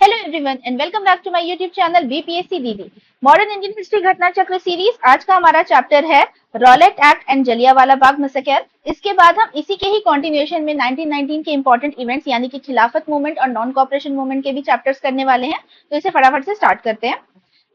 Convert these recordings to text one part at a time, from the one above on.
Hello everyone and welcome back to my YouTube channel BPSC दीदी। Modern Indian history Ghatna Chakra series आज का हमारा chapter है Rowlatt Act and Jallianwala Bagh massacre. इसके बाद हम इसी के ही कंटिन्यूएशन में 1919 के इंपॉर्टेंट इवेंट्स यानी कि खिलाफत मूवमेंट और नॉन कॉपरेशन मूवमेंट के भी चैप्टर्स करने वाले हैं, तो इसे फटाफट से स्टार्ट करते हैं।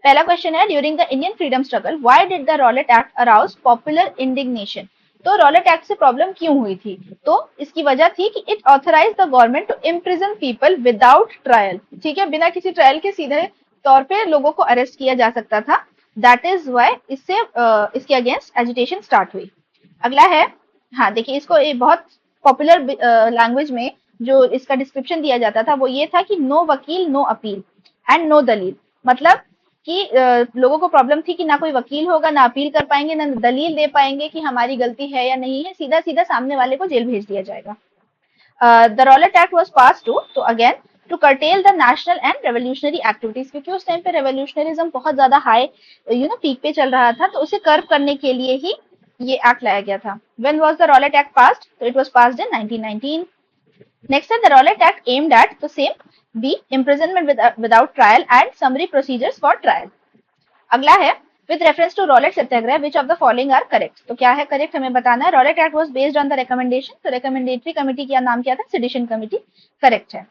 पहला क्वेश्चन है, during the Indian freedom struggle why did the Rowlatt Act arouse popular indignation. तो रॉलेट एक्ट से प्रॉब्लम क्यों हुई थी? तो इसकी वजह थी कि it authorise the government to imprison people without trial. ठीक है, बिना किसी ट्रायल के सीधे तौर पे लोगों को अरेस्ट किया जा सकता था। दैट इज वाई इससे इसके अगेंस्ट एजिटेशन स्टार्ट हुई। अगला है, हाँ देखिए, इसको बहुत पॉपुलर लैंग्वेज में जो इसका डिस्क्रिप्शन दिया जाता था वो ये था कि नो वकील नो अपील एंड नो दलील। मतलब कि लोगों को प्रॉब्लम थी कि ना कोई वकील होगा, ना अपील कर पाएंगे, ना दलील दे पाएंगे कि हमारी गलती है या नहीं है, सीधा सीधा सामने वाले को जेल भेज दिया जाएगा। The Rowlatt act was pass तो again to curtail the national and revolutionary activities, क्योंकि उस टाइम पे रेवोल्यूशनरिज्म बहुत ज्यादा हाई पीक पे चल रहा था, तो उसे कर्व करने के लिए ही ये एक्ट लाया गया था। When was the Rowlatt act passed? तो it was passed in 1919। Next है the Rowlatt act aimed at the same be imprisonment without trial and summary procedures for trial। अगला है, with reference to Rowlatt Satyagraha which of the following are correct. तो क्या है correct, हमें बताना है। Rowlatt act was based on the recommendation, तो recommendatory committee का नाम क्या था? Sedition committee. करेक्ट है।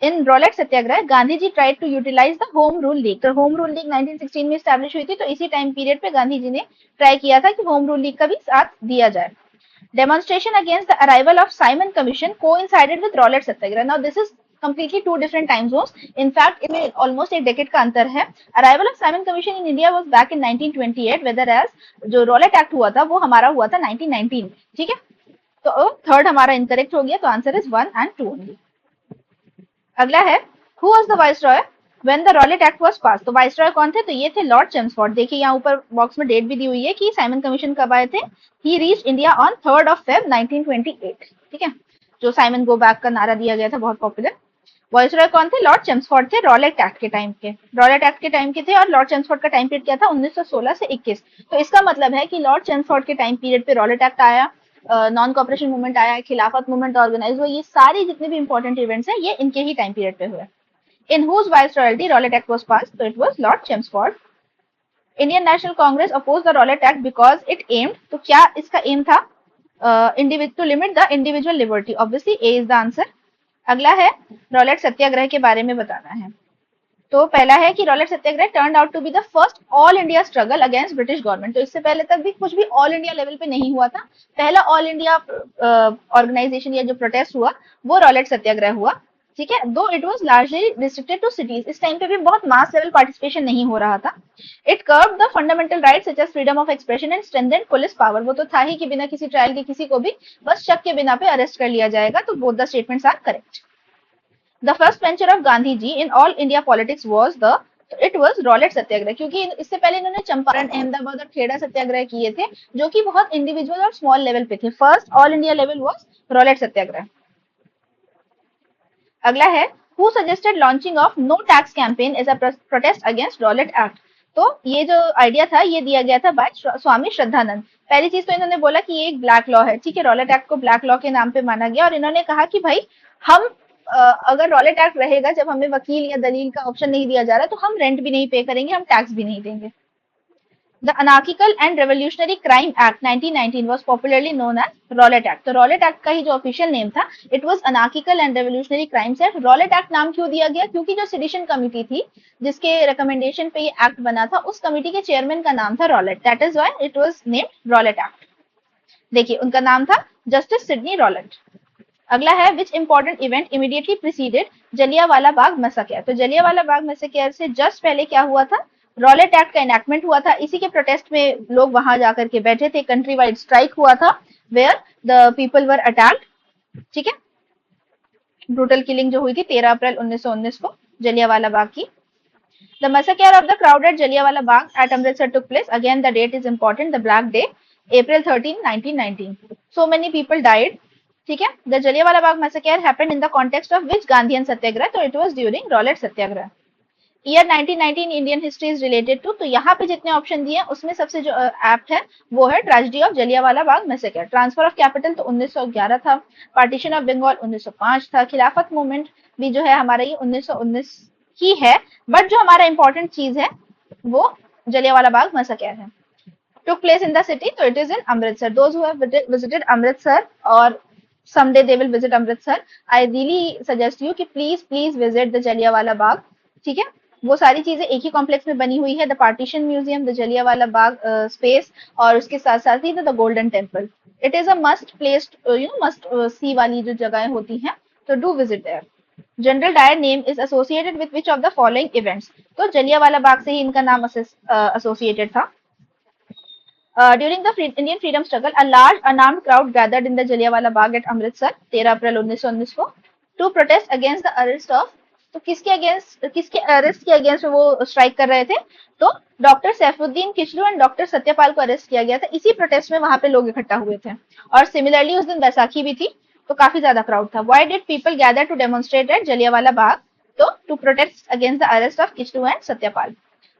In Rowlatt Satyagraha Gandhi ji tried to utilise the home rule league. तो होम रूल लीग 1916 में स्टैब्लिश हुई थी, तो इसी टाइम पीरियड पे गांधी जी ने ट्राई किया था कि होम रूल लीग का भी साथ दिया जाए। Demonstration against the arrival of Simon Commission coincided with Rowlatt Satyagraha. Now this is completely two different time zones. In fact, इनमें almost एक decade का अंतर है। Arrival of Simon Commission in India was back in 1928, whereas जो Rowlatt Act हुआ था वो हमारा हुआ था 1919। ठीक है, तो थर्ड हमारा इनकरेक्ट हो गया, तो आंसर इज 1 and 2 ओनली। अगला है, who was the viceroy when the Rowlatt act was pass. तो वाइसरॉय कौन थे? तो ये थे लॉर्ड चेम्सफोर्ड। देखिए यहाँ ऊपर बॉक्स में डेट भी दी हुई है कि साइमन कमीशन कब आए थे। He reach India on 3rd of Feb 1928। ठीक है, जो साइमन गो बैक का नारा दिया गया था, बहुत पॉपुलर। वाइसरॉय कौन थे? लॉर्ड चेम्सफोर्ड थे, रॉलेट एक्ट के टाइम के। रॉलेट एक्ट के टाइम के थे, और लॉर्ड चेम्सफोर्ड का टाइम पीरियड क्या था? 1916 से 21। तो इसका मतलब है कि लॉर्ड चेम्सफोर्ड के टाइम पीरियड पे रॉलेट एक्ट आया, नॉन कॉपरेशन मूवमेंट आया, खिलाफत मूवमेंट ऑर्गेनाइज हुआ, ये सारे जितने भी इंपॉर्टेंट इवेंट्स हैं ये इनके ही टाइम पीरियड पे हुए। In whose viceroyalty Rowlatt Act was passed? So it was Lord Chelmsford. Indian National Congress opposed the Rowlatt Act because it aimed, तो क्या इसका एम था? To limit the individual liberty. Obviously A is the answer. अगला है, Rowlatt सत्याग्रह के बारे में बताना है। तो पहला है कि Rowlatt Satyagraha turn out to be the first all India struggle against British government. तो इससे पहले तक भी कुछ भी ऑल इंडिया लेवल पे नहीं हुआ था। पहला ऑल इंडिया ऑर्गेनाइजेशन या जो प्रोटेस्ट हुआ वो रॉलेट सत्याग्रह हुआ। ठीक है, though it was largely restricted to cities. इस टाइम पे भी बहुत मास लेवल पार्टिसिपेशन नहीं हो रहा था। It curved the fundamental rights such as freedom of expression and strengthened police power. वो तो था ही कि बिना किसी ट्रायल के किसी को भी बस शक के बिना पे अरेस्ट कर लिया जाएगा। तो both the statements are correct. The first venture of Gandhi ji in all India politics was it was Rowlatt Satyagraha, क्योंकि इससे पहले इन्होंने चंपारण, अहमदाबाद और खेड़ा सत्याग्रह किए थे, जो कि बहुत इंडिविजुअल और स्मॉल लेवल पे थे। First all India level was Rowlatt Satyagraha. अगला है, who suggested launching of no tax campaign as a protest against Rowlatt act. तो ये जो आइडिया था ये दिया गया था बाय स्वामी श्रद्धानंद। पहली चीज तो इन्होंने बोला कि ये एक ब्लैक लॉ है। ठीक है, रॉलेट एक्ट को ब्लैक लॉ के नाम पे माना गया, और इन्होंने कहा कि भाई हम अगर रॉलेट एक्ट रहेगा, जब हमें वकील या दलील का ऑप्शन नहीं दिया जा रहा, तो हम रेंट भी नहीं पे करेंगे, हम टैक्स भी नहीं देंगे। The anarchical and revolutionary crime act 1919 was popularly known as Rowlatt act. तो रॉलेट एक्ट का ही जो ऑफिशियल नेम था it was anarchical and revolutionary crimes act. Rowlatt act नाम क्यों दिया गया? क्योंकि जो सेडिशन कमिटी थी जिसके रिकमेंडेशन पे ये एक्ट बना था, उस कमिटी के चेयरमैन का नाम था Rowlatt. That is why it was named Rowlatt act. देखिए उनका नाम था जस्टिस सिडनी रॉलेट। अगला है, which important event immediately preceded Jallianwala Bagh massacre. तो जलियांवाला बाग मैसेकर से जस्ट पहले क्या हुआ था? रॉलेट एक्ट का इनैक्टमेंट हुआ था। इसी के प्रोटेस्ट में लोग वहां जाकर के बैठे थे। कंट्री वाइड स्ट्राइक हुआ था where the people were attacked. ठीक है, ब्रूटल किलिंग जो हुई थी 13 अप्रैल 1919 को जलियांवाला बाग की। The massacre of the crowded Jallianwala Bagh at Amritsar took place. Again, the date is important. The Black Day, April 13, 1919. So many people died. ठीक है, the Jallianwala Bagh massacre happened in the context of which Gandhian Satyagraha? तो it was during Rowlatt Satyagraha. Year 1919 Indian history is related to, तो यहाँ पे जितने option दिए हैं उसमें सबसे जो एप्ट है वो है tragedy of Jallianwala Bagh massacre. Transfer of capital तो 1911 था। पार्टीशन ऑफ बंगाल 1905 था। खिलाफत मूवमेंट भी जो है हमारा ये 1919 ही है, बट जो हमारा इंपॉर्टेंट चीज है वो जलियांवाला बाग मैसेकर है। took place in the city, so it is in Amritsar. Those who have visited Amritsar or someday they will visit Amritsar, I really suggest you कि please visit the Jallianwala Bagh, ठीक है। वो सारी चीजें एक ही complex में बनी हुई है, the partition museum, the Jallianwala Bagh space, और उसके साथ साथ ही the Golden Temple. It is a must place, must see वाली जो जगहें होती हैं, तो do visit there. General Dyer name is associated with which of the following events, तो जलियांवाला बाग से ही इनका नाम एसोसिएटेड था। During the Indian freedom struggle, a large unarmed crowd gathered in the Jallianwala Bagh at Amritsar 13 अप्रैल 1919 को to protest against the arrest of, तो किसके arrest के against वो स्ट्राइक कर रहे थे, तो doctor Saifuddin Kitchlew and doctor Satyapal को अरेस्ट किया गया था। इसी प्रोटेस्ट में वहां पे लोग इकट्ठा हुए थे, और सिमिलरली उस दिन बैसाखी भी थी, तो काफी ज्यादा क्राउड था। Why did people gather to demonstrate at Jallianwala Bagh, तो to protest against the arrest of Kitchlew and Satyapal.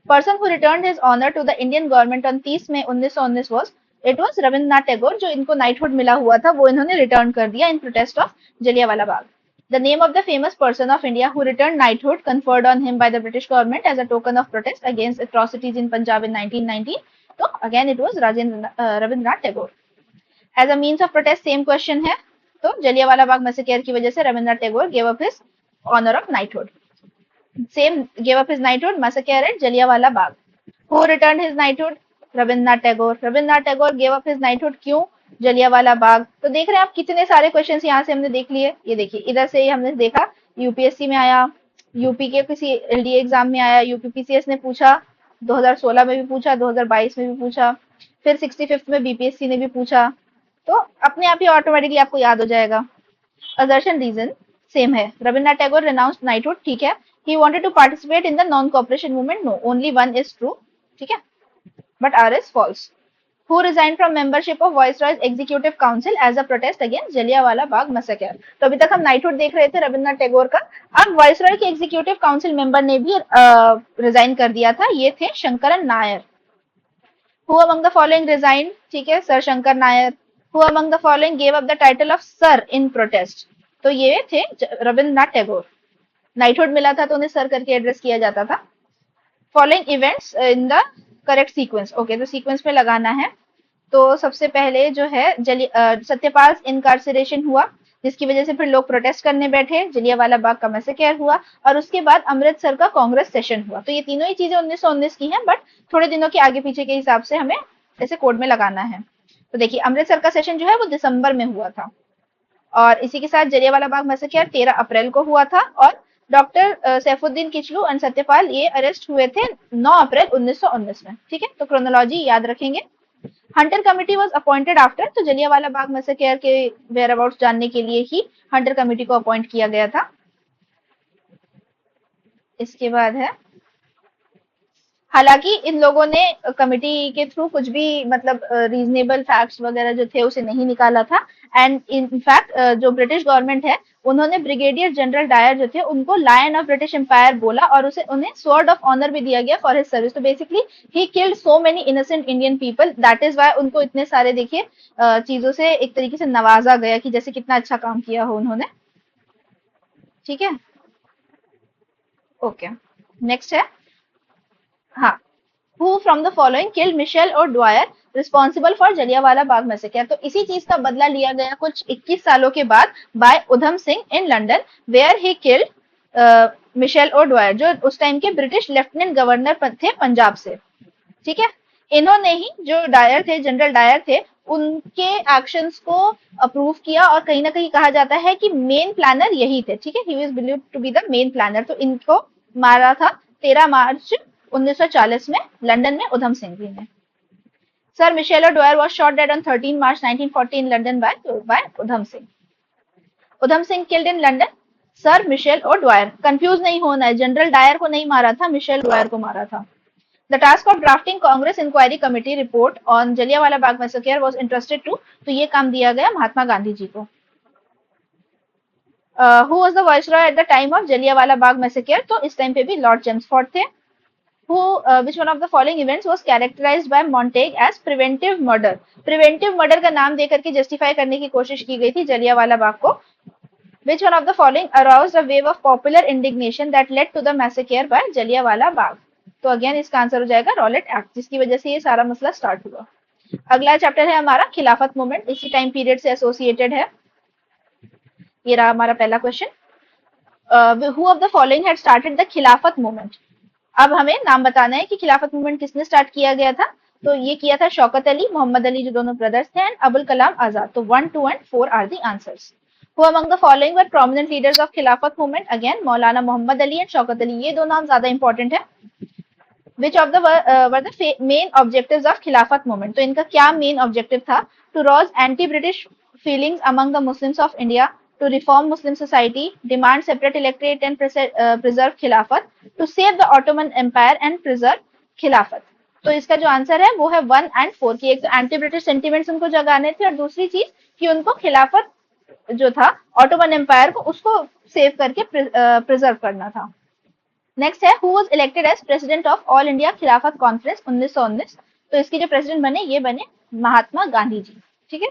Person who returned his honour to the Indian government on 30 May 1919 was Rabindranath Tagore. जो इनको नाइटहुड मिला हुआ था वो इन्होंने रिटर्न कर दिया in protest of Jallianwala Bagh. The name of the famous person of India who return knighthood conferred on him by the British government as a token of protest against atrocities in Punjab in 1919, तो again it was Rabindranath Tagore. As a means of protest same question है, तो Jallianwala Bagh massacre की वजह से Rabindranath Tagore gave up his honour of knighthood. Same gave up his knighthood, massacre at Jallianwala Bagh. Who returned his knighthood? Rabindranath Tagore. Rabindranath Tagore gave up his knighthood, क्यों? जलियांवाला बाग। तो देख रहे हैं आप कितने सारे क्वेश्चंस यहाँ से हमने देख लिए। ये देखिए इधर से हमने देखा, यूपीएससी में आया, यूपी के किसी एलडीए एग्जाम में आया, यूपीपीसीएस ने पूछा, 2016 में भी पूछा, 2022 में भी पूछा, फिर 65th में बीपीएससी ने भी पूछा, तो अपने आप ही ऑटोमेटिकली आपको याद हो जाएगा। असर्शन रीजन सेम है। रविन्द्रनाथ टैगोर renounced knighthood, ठीक है। He wanted to participate in the non-cooperation movement, no, only one is true, ठीक है, but R is false. Who resigned from membership of Viceroy's Executive Council as a protest against Jallianwala Bagh massacre? तो अभी तक हम knighthood देख रहे थे रविन्द्रनाथ टैगोर का, अब वाइसरॉय के एग्जीक्यूटिव काउंसिल मेंबर ने भी रिजाइन कर दिया था, ये थे Shankaran Nair. Who among the following resigned, ठीक है, sir Shankar Nair. Who among the following gave up the title of sir in protest, तो ये थे रविन्द्रनाथ टैगोर। नाइटहुड मिला था तो उन्हें सर करके एड्रेस किया जाता था। Following events in the correct sequence, okay, तो सीक्वेंस में लगाना है। तो सबसे पहले जो है सत्यपाल इनकार्सरेशन हुआ, जिसकी वजह से फिर लोग प्रोटेस्ट करने बैठे, जलियांवाला बाग का मैसेकर हुआ, और उसके बाद अमृतसर का कांग्रेस सेशन हुआ। तो ये तीनों ही चीजें 1919 की हैं, बट थोड़े दिनों के आगे पीछे के हिसाब से हमें ऐसे कोड में लगाना है। तो देखिए अमृतसर का सेशन जो है वो दिसंबर में हुआ था, और इसी के साथ जलियांवाला बाग मैसेकर 13 अप्रैल को हुआ था, और डॉक्टर सैफुद्दीन किचलू एंड सत्यपाल ये अरेस्ट हुए थे 9 अप्रैल 1919 में, ठीक है। तो क्रोनोलॉजी याद रखेंगे। Hunter committee was appointed after, तो जलियांवाला बाग मैसेकर के वेयर अबाउट्स जानने के लिए ही हंटर कमिटी को अपॉइंट किया गया था। इसके बाद है, हालांकि इन लोगों ने कमिटी के थ्रू कुछ भी मतलब रीजनेबल फैक्ट्स वगैरह जो थे उसे नहीं निकाला था, एंड इनफैक्ट जो ब्रिटिश गवर्नमेंट है उन्होंने ब्रिगेडियर जनरल डायर जो थे उनको लायन ऑफ ब्रिटिश एम्पायर बोला, और उसे उन्हें स्वॉर्ड ऑफ ऑनर भी दिया गया फॉर हिज सर्विस। तो basically he killed so many innocent Indian people, that is why उनको इतने सारे देखिए चीजों से एक तरीके से नवाजा गया कि जैसे कितना अच्छा काम किया हो उन्होंने, ठीक है। ओके, नेक्स्ट है, हाँ, who from the following killed Michel और Dwyer responsible for Jallianwala Bagh massacre. तो इसी चीज का बदला लिया गया कुछ 21 सालों के बाद by Udham Singh in London, where he killed Michael O'Dwyer, जो उस टाइम के ब्रिटिश लेफ्टिनेंट गवर्नर थे पंजाब से, ठीक है। इन्होंने ही जो डायर थे, जनरल डायर थे, उनके एक्शंस को अप्रूव किया, और कहीं ना कहीं कहा जाता है कि मेन प्लानर यही थे, ठीक है। He was believed to be the main planner. तो इनको मारा था 13 मार्च 1940 में लंदन में उधम सिंह जी ने। Sir Michael Dwyer was shot dead on 13 March 1940 in London by Udham Singh. Udham Singh killed in London, sir Michael और डॉयर, कंफ्यूज नहीं होना है, जनरल डायर को नहीं मारा था, मिशेल डॉयर को मारा था। The task of drafting Congress inquiry committee report on Jallianwala Bagh massacre was interested to, तो ये काम दिया गया महात्मा गांधी जी को। Who was the viceroy at the time of Jallianwala Bagh massacre, तो इस टाइम पे भी लॉर्ड चेम्सफोर्ड थे। Which one of the following events was characterized by Montague as preventive murder? preventive murder का नाम देकर के जस्टिफाई करने की कोशिश की गई थी जलियांवाला बाग को। Which one of the following aroused a wave of popular indignation that led to the massacre by Jallianwala Bagh? तो अगेन इसका आंसर हो जाएगा रॉलेट एक्ट, जिसकी वजह से ये सारा मसला स्टार्ट हुआ। अगला चैप्टर है हमारा खिलाफत मूवमेंट, इसी टाइम पीरियड से एसोसिएटेड है। ये रहा हमारा पहला question. Who of the following had started the खिलाफत मूवमेंट? अब हमें नाम बताना है कि खिलाफत मूवमेंट किसने स्टार्ट किया गया था। तो ये किया था शौकत अली, मोहम्मद अली जो दोनों ब्रदर्स थे, एंड अबुल कलाम आजाद। तो 1, 2 and 4 are the answers. Who among the following were prominent leaders of खिलाफत movement? Again, Maulana Mohammad Ali and Shaukat Ali, ये दो नाम ज्यादा इंपॉर्टेंट है। Which of the were the main objectives of खिलाफत movement? तो इनका क्या मेन ऑब्जेक्टिव था? To rouse anti-British feelings among the Muslims of India, to reform Muslim society, demand separate electorate and preserve खिलाफत, to save the Ottoman Empire and preserve खिलाफत। तो इसका जो आंसर है वो है 1 एंड 4 की। एक तो एंटी ब्रिटिश सेंटिमेंट्स उनको जगाने थे, और दूसरी चीज कि उनको खिलाफत जो था ऑटोमन एम्पायर को, उसको सेव करके प्रिजर्व करना था। नेक्स्ट है who was elected as president of all India Khilafat conference 1919? तो इसके जो प्रेसिडेंट बने ये बने महात्मा गांधी जी। ठीक है।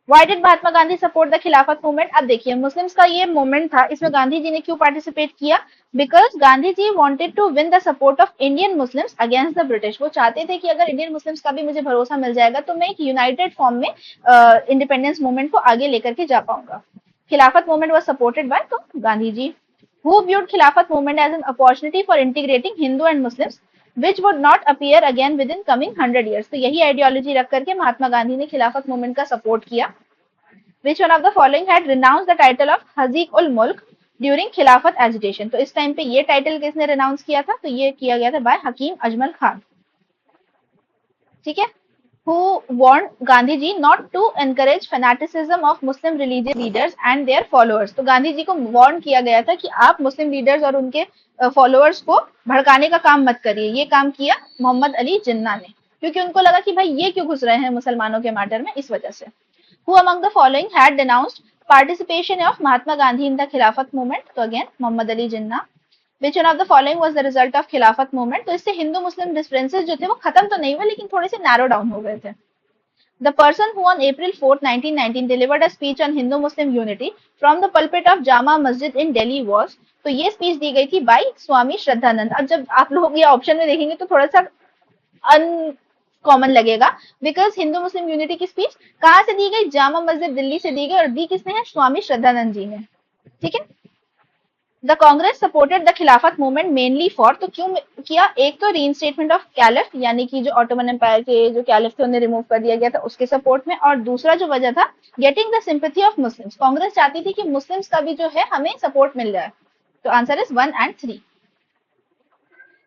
Why did Mahatma Gandhi support the खिलाफत मूवमेंट? अब देखिए मुस्लिम्स का ये मूवमेंट था, इसमें गांधी जी ने क्यों पार्टिसिपेट किया? Because Gandhi ji wanted to win the support of Indian Muslims against the British. वो चाहते थे कि अगर इंडियन मुस्लिम्स का भी मुझे भरोसा मिल जाएगा तो मैं एक यूनाइटेड फॉर्म में इंडिपेंडेंस मूवमेंट को आगे लेकर के जा पाऊंगा। खिलाफत मूवमेंट वाज सपोर्टेड बाय तो गांधी जी। Who viewed खिलाफत movement as an opportunity for integrating Hindu and Muslims, which would not appear again within coming 100 years? तो यही आइडियोलॉजी रख करके महात्मा गांधी ने खिलाफत मूवमेंट का सपोर्ट किया। Which one of the following had renounced the title of हजीक उल मुल्क ड्यूरिंग खिलाफत एजिटेशन? तो इस टाइम पे ये टाइटल किसने रिनाउंस किया था? तो ये किया गया था बाय हकीम अजमल खान। ठीक है। Who warned Gandhi ji not to encourage fanaticism of Muslim religious leaders and their followers? तो गांधी जी को वार्न किया गया था कि आप मुस्लिम लीडर्स और उनके फॉलोअर्स को भड़काने का काम मत करिए। ये काम किया मोहम्मद अली जिन्ना ने, क्योंकि उनको लगा कि भाई ये क्यों घुस रहे हैं मुसलमानों के मैटर में, इस वजह से। Who among the following had denounced participation of Mahatma Gandhi in the Khilafat movement? तो again Mohammad Ali Jinnah. Which one of the following was the result of खिलाफत मूवमेंट? तो इससे हिंदू मुस्लिम डिफरेंसेस जो थे वो खत्म तो नहीं हुए, लेकिन थोड़े से नैरो डाउन हो गए थे। The person who on April 4th, 1919 delivered a speech on Hindu Muslim unity from the pulpit of Jama Masjid in Delhi was, तो ये स्पीच दी गई थी बाई स्वामी श्रद्धानंद। अब जब आप लोग ये ऑप्शन में देखेंगे तो थोड़ा सा अनकॉमन लगेगा, बिकॉज हिंदू मुस्लिम यूनिटी की स्पीच कहाँ से दी गई? जामा मस्जिद दिल्ली से दी गई, और दी किसने है? स्वामी श्रद्धानंद जी ने। ठीक है। द कांग्रेस सपोर्टेड द खिलाफत मूवमेंट मेनली फॉर, तो क्यों किया? एक तो रीइंस्टेटमेंट ऑफ कैलिफ, यानी कि जो ऑटोमन एम्पायर के जो कैलिफ थे उन्हें रिमूव कर दिया गया था, उसके सपोर्ट में। और दूसरा जो वजह था getting the sympathy of Muslims. Congress चाहती थी कि मुस्लिम्स का भी जो है हमें सपोर्ट मिल जाए। तो answer is 1 and 3।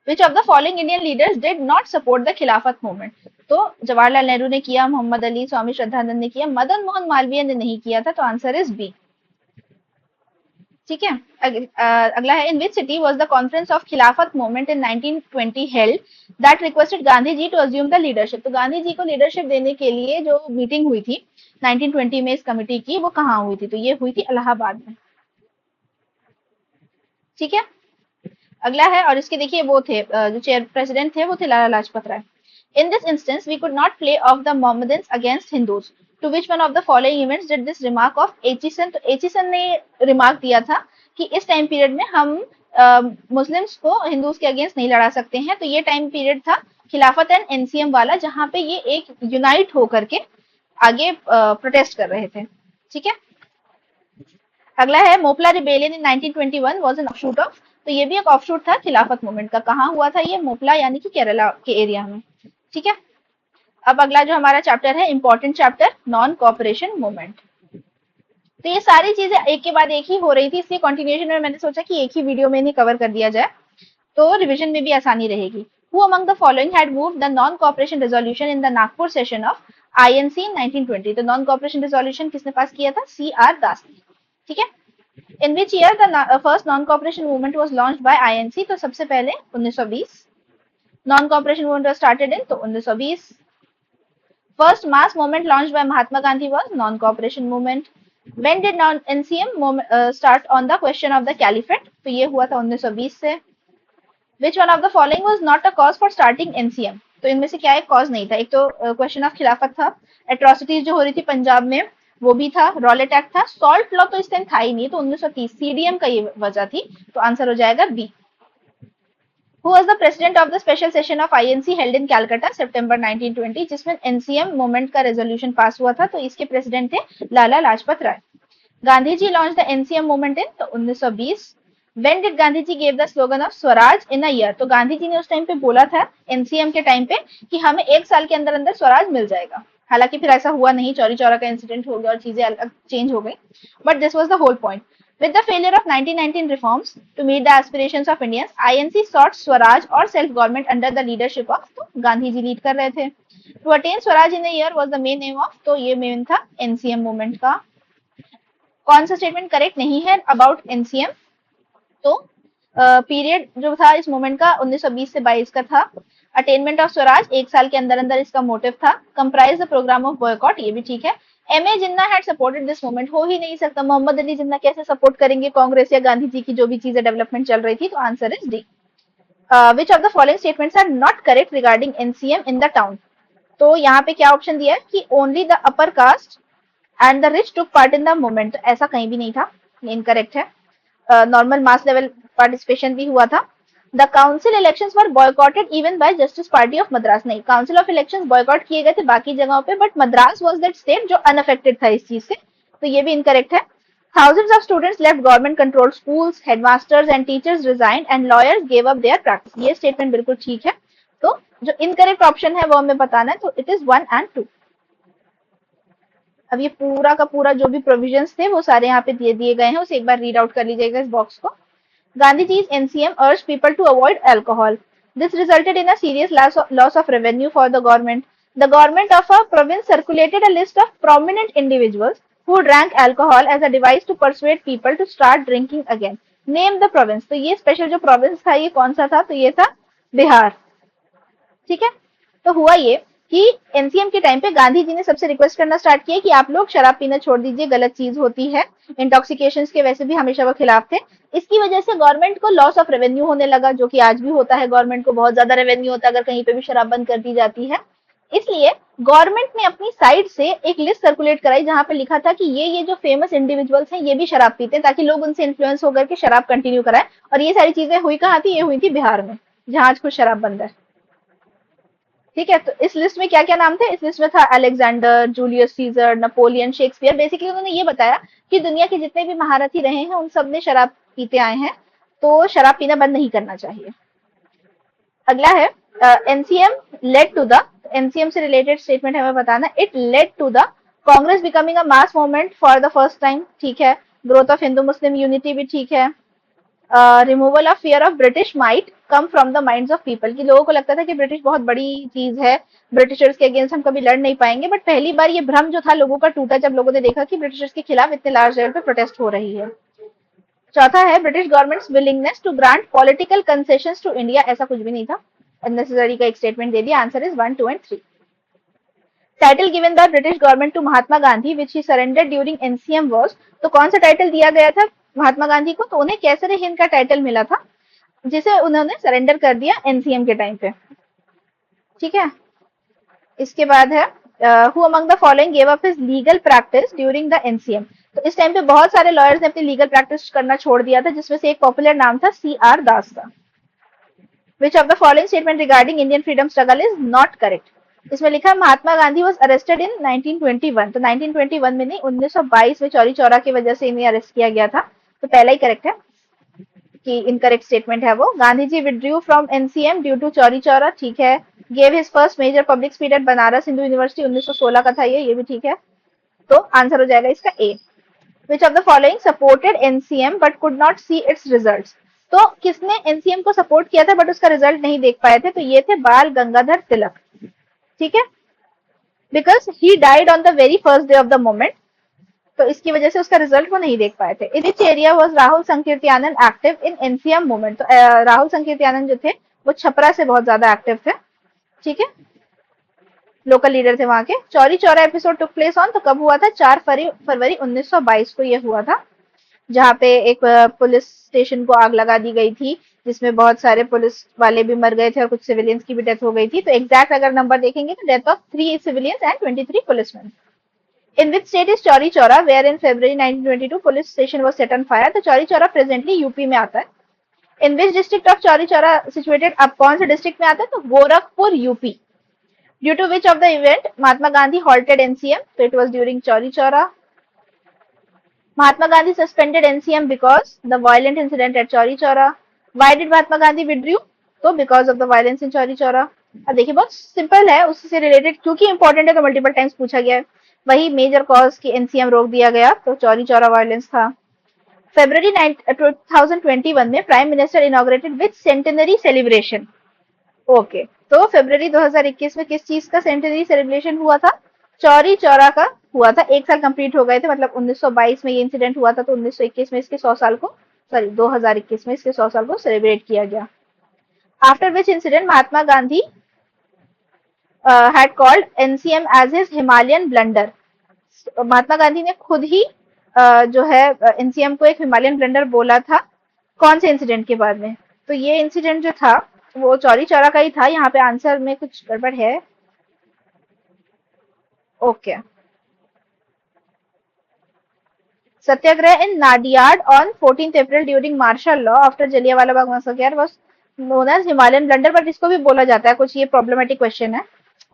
Which of the following Indian leaders did not support the खिलाफत मूवमेंट? तो जवाहरलाल नेहरू ने किया, मोहम्मद अली, स्वामी श्रद्धानंद ने किया, मदन मोहन मालवीय ने नहीं किया था। तो आंसर इज बी। ठीक है। अगला है in which city was the conference of Khilafat movement in 1920 held that requested Gandhi ji to assume the leadership? तो गांधी जी को लीडरशिप देने के लिए जो मीटिंग हुई थी 1920 में इस कमिटी की, वो कहाँ हुई थी? तो ये हुई थी इलाहाबाद में। ठीक है। अगला है, और इसके देखिए वो थे जो चेयर प्रेसिडेंट थे वो थे Lala Lajpat Rai. In this instance we could not play off the Mohammedans against Hindus, to which one of the following events did this remark of Aitchison? तो एचिसन ने रिमार्क दिया था कि इस टाइम पीरियड में हम मुस्लिम्स को हिंदूज के अगेंस्ट नहीं लड़ा सकते हैं। तो ये टाइम पीरियड था खिलाफत एंड एनसीएम वाला, जहां पे ये एक यूनाइट होकर के आगे प्रोटेस्ट कर रहे थे। ठीक है। अगला है Moplah rebellion in 1921 was an offshoot of, तो ये भी एक ऑफशूट था खिलाफत मूवमेंट का। कहाँ हुआ था ये? मोपला यानी कि केरला के एरिया में। ठीक है। अब अगला जो हमारा चैप्टर है important chapter non cooperation movement. तो ये सारी चीजें एक के बाद एक ही हो रही थी, इसलिए कंटिन्यूएशन में मैंने सोचा कि एक ही वीडियो में इन्हें कवर कर दिया जाए, तो रिविजन में भी आसानी रहेगी। Who among the following had moved the non-cooperation resolution in the Nagpur session of INC in 1920? तो नॉन कॉपरेशन रेजोल्यूशन किसने पास किया था? CR दास ने। ठीक है। In which year the first non-cooperation movement was launched by INC? तो सबसे पहले 1920 non cooperation movement was started in, तो 1920। First mass movement launched by Mahatma Gandhi was non-cooperation movement. When did NCM start on the question of the caliphate? तो ये हुआ था 1920 से। Which one of the following was not a cause for starting NCM? तो इनमें से क्या एक कॉज नहीं था? एक तो क्वेश्चन ऑफ खिलाफत था, एट्रोसिटीज जो हो रही थी पंजाब में, वो भी था, रॉलेट एक्ट था, सॉल्ट लॉ तो इस टाइम था ही नहीं, तो 1930 सीडीएम का ये वजह थी, तो आंसर हो जाएगा B. Who was the president of the special session of INC held in Calcutta September 1920, जिसमें एनसीएम मूवमेंट का रेजोल्यूशन पास हुआ था, तो इसके प्रेसिडेंट थे Lala Lajpat Rai. Gandhi ji launch the NCM movement in, तो 1920। When did Gandhi ji gave the slogan of swaraj in a year, तो गांधी जी ने उस टाइम पे बोला था एनसीएम के टाइम पे कि हमें एक साल के अंदर अंदर स्वराज मिल जाएगा। हालांकि फिर ऐसा हुआ नहीं, चौरी चौरा का इंसिडेंट हो गया और चीजें अलग चेंज हो गई, but this was the whole point. With the failure of 1919 reforms to meet the aspirations of Indians, INC sought Swaraj or self-government under the leadership of, तो गांधी जी लीड कर रहे थे। To attain Swaraj in a year was the main aim of, तो ये main था NCM movement का। कौन सा स्टेटमेंट करेक्ट नहीं है अबाउट एनसीएम, तो पीरियड जो था इस मूवमेंट का 1920 से 22 का था। अटेनमेंट ऑफ स्वराज, एक साल के अंदर अंदर इसका मोटिव था। Comprise the programme of boycott, ये भी ठीक है। MA Jinnah had supported this movement, हो ही नहीं सकता, मोहम्मद अली जिन्ना कैसे सपोर्ट करेंगे कांग्रेस या गांधी जी की जो भी चीजें डेवलपमेंट चल रही थी, तो answer is D. Which of the following statements are not correct regarding NCM in the town, तो यहाँ पे क्या ऑप्शन दिया है कि only the upper caste and the rich took part in the movement, तो ऐसा कहीं भी नहीं था, ये इनकरेक्ट है। नॉर्मल मास लेवल पार्टिसिपेशन भी हुआ था। The council elections were boycotted even bye justice party of Madras, नहीं, काउंसिल ऑफ इलेक्शंस बॉयकॉट किए गए थे बाकी जगहों पे, but Madras was that state जो अनअफेक्टेड था इस चीज से, तो ये भी इनकरेक्ट है। Thousands of students left government controlled schools, headmasters and teachers resigned and lawyers gave up their practice, ये स्टेटमेंट बिल्कुल ठीक है। तो जो इनकरेक्ट ऑप्शन है वो हमें बताना है, तो इट इज 1 and 2। अब ये पूरा का पूरा जो भी प्रोविजंस थे वो सारे यहाँ पे दिए दिए गए हैं, उसे एक बार रीड आउट कर लीजिएगा इस बॉक्स को। Gandhiji's NCM urged people to avoid alcohol. This resulted in a serious loss of revenue for the government. The government of a province circulated a list of prominent individuals who drank alcohol as a device to persuade people to start drinking again. Name the province. तो ये special जो province था ये कौन सा था, तो ये था बिहार। ठीक है, तो हुआ ये कि एनसीएम के टाइम पे गांधी जी ने सबसे रिक्वेस्ट करना स्टार्ट किया कि आप लोग शराब पीना छोड़ दीजिए, गलत चीज होती है। इंटॉक्सिकेशन के वैसे भी हमेशा वो खिलाफ थे। इसकी वजह से गवर्नमेंट को लॉस ऑफ रेवेन्यू होने लगा, जो कि आज भी होता है, गवर्नमेंट को बहुत ज्यादा रेवेन्यू होता है अगर कहीं पे भी शराब बंद कर दी जाती है। इसलिए गवर्नमेंट ने अपनी साइड से एक लिस्ट सर्कुलेट कराई जहां पे लिखा था कि ये जो फेमस इंडिविजुअल्स हैं ये भी शराब पीते हैं, ताकि लोग उनसे इन्फ्लुएंस होकर के शराब कंटिन्यू कराएं। और ये सारी चीजें हुई कहाँ थी, ये हुई थी बिहार में, जहां आज खुद शराब बंद है। ठीक है, तो इस लिस्ट में क्या क्या नाम थे, इस लिस्ट में था Alexander, Julius Caesar, Napoleon, Shakespeare. Basically उन्होंने ये बताया कि दुनिया के जितने भी महारथी रहे हैं उन सब ने शराब पीते आए हैं, तो शराब पीना बंद नहीं करना चाहिए। अगला है NCM led to the, NCM से रिलेटेड स्टेटमेंट हमें बताना, it led to the Congress becoming a mass movement for the first time, ठीक है। Growth of Hindu Muslim unity भी ठीक है। Removal of fear of British might come from the minds of people, कि लोगों को लगता था कि ब्रिटिश बहुत बड़ी चीज है, ब्रिटिशर्स के अगेंस्ट हम कभी लड़ नहीं पाएंगे, बट पहली बार ये भ्रम जो था लोगों का टूटा जब लोगों ने देखा कि ब्रिटिशर्स के खिलाफ इतने लार्ज लेवल पे प्रोटेस्ट हो रही है। चौथा है British government's willingness to grant political concessions to India, ऐसा कुछ भी नहीं था, अननेसेसरी का एक स्टेटमेंट दे दिया। Answer is 1, 2 and 3। Title given by British government to Mahatma Gandhi which he surrender during NCM was, तो कौन सा टाइटल दिया गया था महात्मा गांधी को, तो उन्हें केसर हिंद का टाइटल मिला था, जिसे उन्होंने सरेंडर कर दिया एनसीएम के टाइम पे। ठीक है, इसके बाद है who among the following gave up his legal practice during the NCM, तो इस टाइम पे बहुत सारे लॉयर्स ने अपनी लीगल प्रैक्टिस करना छोड़ दिया था, जिसमें से एक पॉपुलर नाम था सीआर दास का। विच of the following statement regarding Indian freedom struggle is not correct, इसमें लिखा है Mahatma Gandhi was arrested in 1921, तो 1921 में नहीं 1922 में चौरी चौरा की वजह से इन्हें अरेस्ट किया गया था, तो पहला ही करेक्ट है कि इनकरेक्ट स्टेटमेंट है वो। Gandhi ji withdrew from NCM due to Chauri Chaura, ठीक है। Gave his first major public speech at Banaras Hindu University, 1916 का था ये भी ठीक है, तो आंसर हो जाएगा इसका A. Which of the following supported NCM but could not see its results, तो किसने एनसीएम को सपोर्ट किया था बट उसका रिजल्ट नहीं देख पाए थे, तो ये थे बाल गंगाधर तिलक। ठीक है, because he died on the very first day of the movement, तो इसकी वजह से उसका रिजल्ट वो नहीं देख पाए थे। In which area was Rahul Sankrityayan active in NCM movement, तो राहुल संकीर्त्यानंद जो थे वो छपरा से बहुत ज्यादा एक्टिव थे। ठीक है, लोकल लीडर थे वहां के। Chauri Chaura episode took place on, तो कब हुआ था, 4 फरवरी 1922 को ये हुआ था, जहाँ पे एक पुलिस स्टेशन को आग लगा दी गई थी, जिसमें बहुत सारे पुलिस वाले भी मर गए थे और कुछ सिविलियंस की भी डेथ हो गई थी। तो एग्जैक्ट अगर नंबर देखेंगे तो death of 3 civilians and 23 policeman. In which state is Chauri Chaura, where in February 1922 police station was set on fire? तो चौरी चौरा प्रेजेंटली यूपी में आता है. In which district of Chauri Chaura situated, अब कौन से डिस्ट्रिक्ट में आता है? तो Gorakhpur UP. Due to which of the event Mahatma Gandhi halted NCM? तो it was during Chauri Chaura. Mahatma Gandhi suspended NCM because the violent incident at Chauri Chaura. Why did Mahatma Gandhi withdrew? तो because of the violence in Chauri Chaura. अब देखिए बहुत simple है, उससे related क्योंकि important है तो मल्टीपल टाइम्स पूछा गया है. वही मेजर कॉज की एनसीएम रोक दिया गया तो चौरी चौरा वायलेंस था. February 2021 में prime minister inaugurated with centenary celebration. Okay, तो फरवरी 2021 में किस चीज का सेंटेनरी सेलिब्रेशन हुआ था? चौरी चौरा का हुआ था. एक साल कंप्लीट हो गए थे, मतलब 1922 में ये इंसिडेंट हुआ था तो 1921 में इसके 100 साल को, सॉरी 2021 में इसके 100 साल को सेलिब्रेट किया गया. After which incident Mahatma Gandhi had called NCM as his Himalayan blunder. Mahatma Gandhi ने खुद ही जो है एनसीएम को एक हिमालयन ब्लंडर बोला था. कौन से इंसिडेंट के बाद में? तो ये इंसिडेंट जो था वो चौरी चौरा का ही था. यहाँ पे आंसर में कुछ गड़बड़ है. Okay. Satyagraha in Nadiad on 14th April during martial law after Jallianwala Bagh massacre was known as Himalayan blunder, but इसको भी बोला जाता है कुछ. ये प्रॉब्लमेटिक क्वेश्चन है,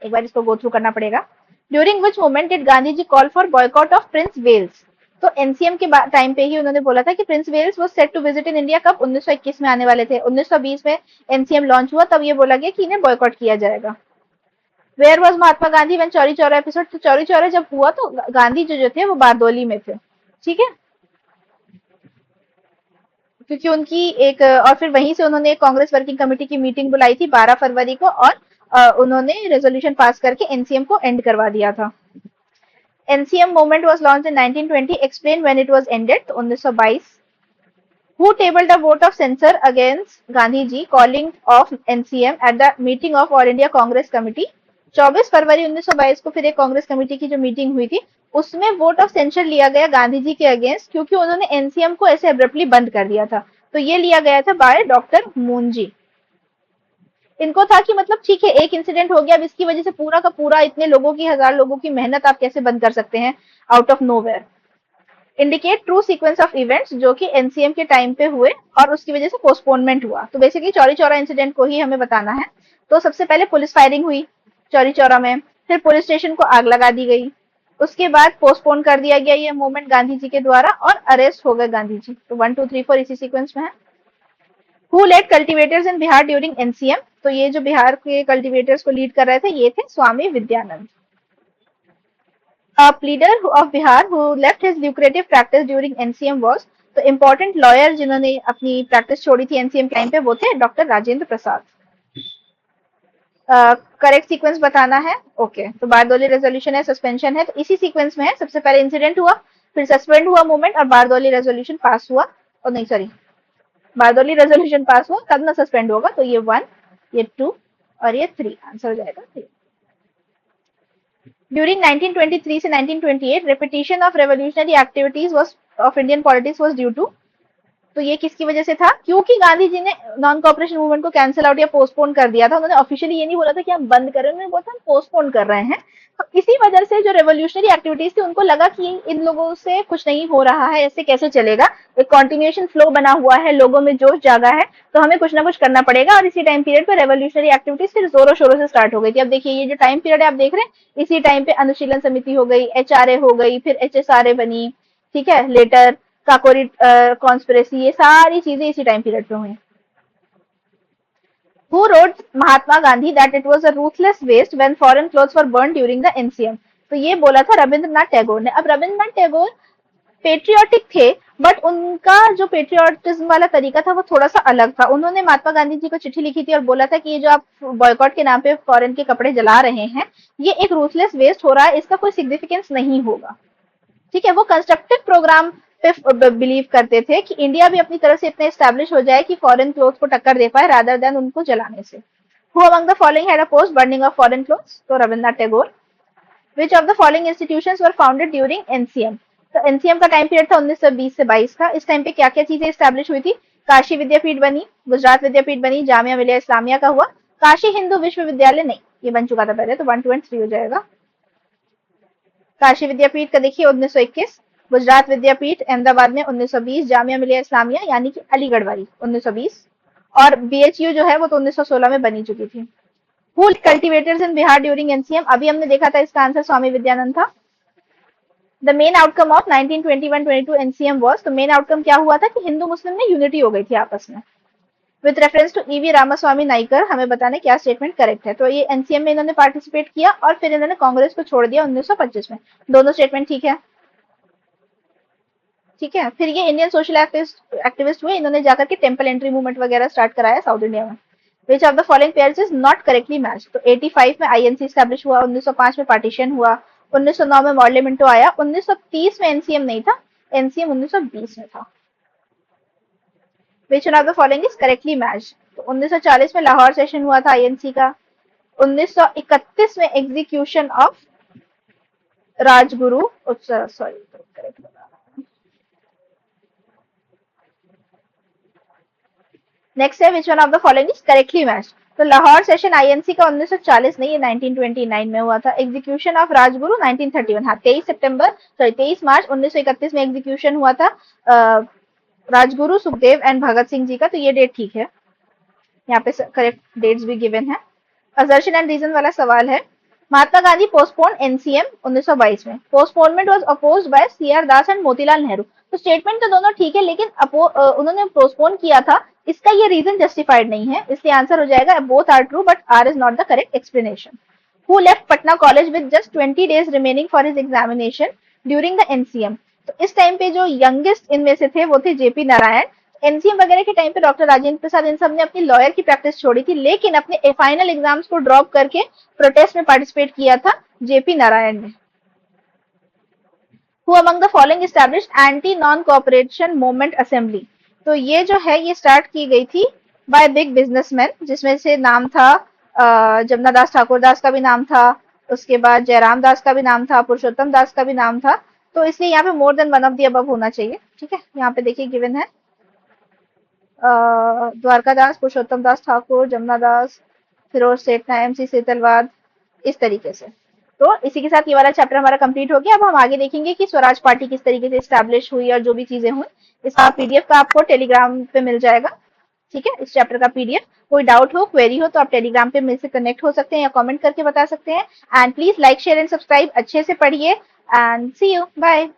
एक बार इसको गो थ्रू करना पड़ेगा. During which moment did Gandhi ji call for boycott of prince Wales? तो एनसीएम के टाइम पे ही उन्होंने बोला था कि prince Wales was set to visit in India. कब? 1921 में आने वाले थे. 1920 में एनसीएम लॉन्च हुआ, तब ये बोला गया कि इन्हें बॉयकॉट किया जाएगा. Where was Mahatma Gandhi when Chauri Chaura episode? तो चौरी चौरा जब हुआ तो गांधी जो थे वो बारदोली में थे. ठीक है, क्योंकि उनकी एक और फिर वहीं से उन्होंने एक कांग्रेस वर्किंग कमेटी की मीटिंग बुलाई थी 12 फरवरी को और उन्होंने रेजोल्यूशन पास करके एनसीएम को एंड करवा दिया था. NCM movement was launched in 1920. Explain when it was ended. तो 1922. Who tabled a vote of censure against Gandhi ji calling of NCM at the meeting of All India Congress Committee? 24 फरवरी 1922 को फिर एक Congress committee की जो meeting हुई थी उसमें vote of sensor लिया गया गांधी जी के अगेंस्ट, क्योंकि उन्होंने एनसीएम को ऐसे अब्रप्टली बंद कर दिया था. तो ये लिया गया था बाय डॉक्टर मूनजी. इनको था कि मतलब ठीक है एक इंसिडेंट हो गया, अब इसकी वजह से पूरा का पूरा इतने लोगों की, 1000 लोगों की मेहनत आप कैसे बंद कर सकते हैं out of nowhere. Indicate true sequence of events जो कि एनसीएम के टाइम पे हुए और उसकी वजह से पोस्टपोनमेंट हुआ. तो बेसिकली चौरी चौरा इंसिडेंट को ही हमें बताना है. तो सबसे पहले पुलिस फायरिंग हुई चौरी चौरा में, फिर पुलिस स्टेशन को आग लगा दी गई, उसके बाद पोस्टपोन कर दिया गया ये मूवमेंट गांधी जी के द्वारा और अरेस्ट हो गए गांधी जी. तो 1 2 3 4 इसी सीक्वेंस में है. Who led cultivators in Bihar during NCM? तो ये जो बिहार के कल्टिवेटर्स को लीड कर रहे थे ये थे स्वामी Vidyanand. A leader of Bihar who left his lucrative practice during NCM was, तो इम्पोर्टेंट लॉयर जिन्होंने अपनी प्रैक्टिस छोड़ी थी एनसीएम टाइम पे वो थे doctor Rajendra Prasad. Correct sequence बताना है. ओके, तो बारदोली रेजोल्यूशन है, सस्पेंशन है, तो इसी सीक्वेंस में है. सबसे पहले इंसिडेंट हुआ, फिर सस्पेंड हुआ मूवमेंट और बारदोली रेजोल्यूशन पास हुआ. और नहीं सॉरी, बारदोली रेजोल्यूशन पास हुआ तब ना सस्पेंड होगा. तो ये 1, ये 2 और ये 3 आंसर हो जाएगा 3. ड्यूरिंग 1923 से 1928 repetition of revolutionary activities was of Indian politics was due to. तो ये किसकी वजह से था? क्योंकि गांधी जी ने नॉन कॉपरेशन मूवमेंट को कैंसिल आउट या पोस्टपोन कर दिया था. उन्होंने ऑफिशियली ये नहीं बोला था कि हम बंद कर रहे हैं, उन्होंने बोला था हम पोस्टपोन कर रहे हैं. तो इसी वजह से जो रेवोल्यूशनरी एक्टिविटीज थी उनको लगा कि इन लोगों से कुछ नहीं हो रहा है, ऐसे कैसे चलेगा, एक कॉन्टिन्यूएशन फ्लो बना हुआ है, लोगों में जोश जागा है, तो हमें कुछ ना कुछ करना पड़ेगा. और इसी टाइम पीरियड पे रेवोल्यूशनरी एक्टिविटीज फिर जोरों शोरों से स्टार्ट हो गई थी. अब देखिए ये जो टाइम पीरियड है आप देख रहे हैं, इसी टाइम पे अनुशीलन समिति हो गई, एचआरए हो गई, फिर एचएसआरए बनी, ठीक है, लेटर काकोरी कॉन्स्पिरेसी, ये सारी चीजें इसी टाइम पीरियड पे हुई. Who wrote Mahatma Gandhi that it was a ruthless waste when foreign clothes were burned during the NCM? तो ये बोला था रविंद्रनाथ टैगोर ने. अब रविंद्रनाथ टैगोर पेट्रियोटिक थे, बट उनका जो पेट्रियोटिज्म वाला तरीका था वो थोड़ा सा अलग था. उन्होंने महात्मा गांधी जी को चिट्ठी लिखी थी और बोला था कि ये जो आप बॉयकॉट के नाम पे फॉरेन के कपड़े जला रहे हैं ये एक रूथलेस वेस्ट हो रहा है, इसका कोई सिग्निफिकेंस नहीं होगा. ठीक है, वो कंस्ट्रक्टिव प्रोग्राम पे बिलीव करते थे कि इंडिया भी अपनी तरह से इतने एस्टेब्लिश हो जाए कि फॉरेन क्लोथ्स को टक्कर दे पाए रादर देन उनको जलाने से. Who among the following had opposed burning of foreign clothes? तो Rabindranath Tagore. Which of the following institutions were founded during NCM? तो एनसीएम का टाइम पीरियड था 1920 से 22 का. इस टाइम पे क्या क्या चीजें एस्टेब्लिश हुई थी? काशी विद्यापीठ बनी, गुजरात विद्यापीठ बनी, जामिया मिलिया इस्लामिया का हुआ, काशी हिंदू विश्वविद्यालय नहीं, ये बन चुका था पहले. तो 1 2 और 3 हो जाएगा. काशी विद्यापीठ का देखिए 1921, गुजरात विद्यापीठ अहमदाबाद में 1920, जामिया मिलिया इस्लामिया यानी कि अलीगढ़ वाली 1920, और बीएचयू जो है वो तो 1916 में बनी चुकी थी। Who cultivators in Bihar during NCM, अभी हमने देखा था इसका आंसर स्वामी विद्यानंद था। The main outcome of 1921-22 NCM was, तो मेन आउटकम क्या हुआ था कि हिंदू मुस्लिम में यूनिटी हो गई थी आपस में। With reference to EV Ramaswamy Naicker, हमें बताने क्या स्टेटमेंट करेक्ट है। तो ये एनसीएम में इन्होंने पार्टिसिपेट किया और फिर इन्होंने कांग्रेस को छोड़ दिया 1925 में। दोनों स्टेटमेंट ठीक है। ठीक है, फिर ये इंडियन सोशल एक्टिविस्ट हुए, इन्होंने जाकर के टेम्पल एंट्री मूवमेंट वगैरह स्टार्ट कराया साउथ इंडिया में। विच of the following pairs is not correctly match, तो 85 में आईएनसी स्टैब्लिश हुआ, 1905 में पार्टीशन हुआ, 1909 में मॉडलेमेंटो आया, 1930 में एनसीएम नहीं था, एनसीएम 1920 में था। विच one of the following is correctly match, तो 1940 में लाहौर सेशन हुआ था आईएनसी का, 1931 में execution of Rajguru, sorry correct बता रहा हूँ। नेक्स्ट है विच one of the following is correctly match, तो लाहौर सेशन आईएनसी का 1940 नहीं, ये 1929 में हुआ था। एग्जीक्यूशन ऑफ राजगुरु 1931, हाँ 23 मार्च 1931 में एग्जीक्यूशन हुआ था राजगुरु सुखदेव एंड भगत सिंह जी का, तो ये डेट ठीक है, यहाँ पे करेक्ट डेट्स भी गिवन है। असर्शन एंड रीजन वाला सवाल है, महात्मा गांधी पोस्टपोन एनसीएम 1922 में, postponement was opposed by CR Das and Motilal Nehru, तो स्टेटमेंट तो दोनों ठीक है लेकिन उन्होंने पोस्टपोन किया था, इसका ये रीजन जस्टिफाइड नहीं है, इसलिए आंसर हो जाएगा both are true but R is not the correct explanation. Who left Patna college with just 20 days remaining for his examination during the NCM, तो इस टाइम पे जो यंगेस्ट इनमें से थे वो थे जेपी नारायण। एनसीएम वगैरह के टाइम पे डॉक्टर राजेंद्र प्रसाद इन सब ने अपनी लॉयर की प्रैक्टिस छोड़ी थी, लेकिन अपने फाइनल एग्जाम्स को ड्रॉप करके प्रोटेस्ट में पार्टिसिपेट किया था जेपी नारायण ने। Who among the following established anti non cooperation movement assembly, तो ये जो है ये स्टार्ट की गई थी बाय बिग बिजनेसमैन, जिसमें से नाम था जमुना दास ठाकुर दास का भी नाम था, उसके बाद जयराम दास का भी नाम था, पुरुषोत्तम दास का भी नाम था, तो इसलिए यहाँ पे more than one of the above होना चाहिए। ठीक है, यहाँ पे देखिए गिवन है द्वारका दास, पुरुषोत्तम दास ठाकुर, जमुना दास, फिरोज सेठना, एमसी सेतलवाद, इस तरीके से। तो इसी के साथ ये वाला चैप्टर हमारा कंप्लीट हो गया। अब हम आगे देखेंगे कि स्वराज पार्टी किस तरीके से स्टैब्लिश हुई और जो भी चीजें हुई, इसका पीडीएफ का आपको टेलीग्राम पे मिल जाएगा। ठीक है, इस चैप्टर का पीडीएफ, कोई डाउट हो क्वेरी हो तो आप टेलीग्राम पे मेरे से कनेक्ट हो सकते हैं या कमेंट करके बता सकते हैं। And please like share and subscribe, अच्छे से पढ़िए एंड सी यू, बाय।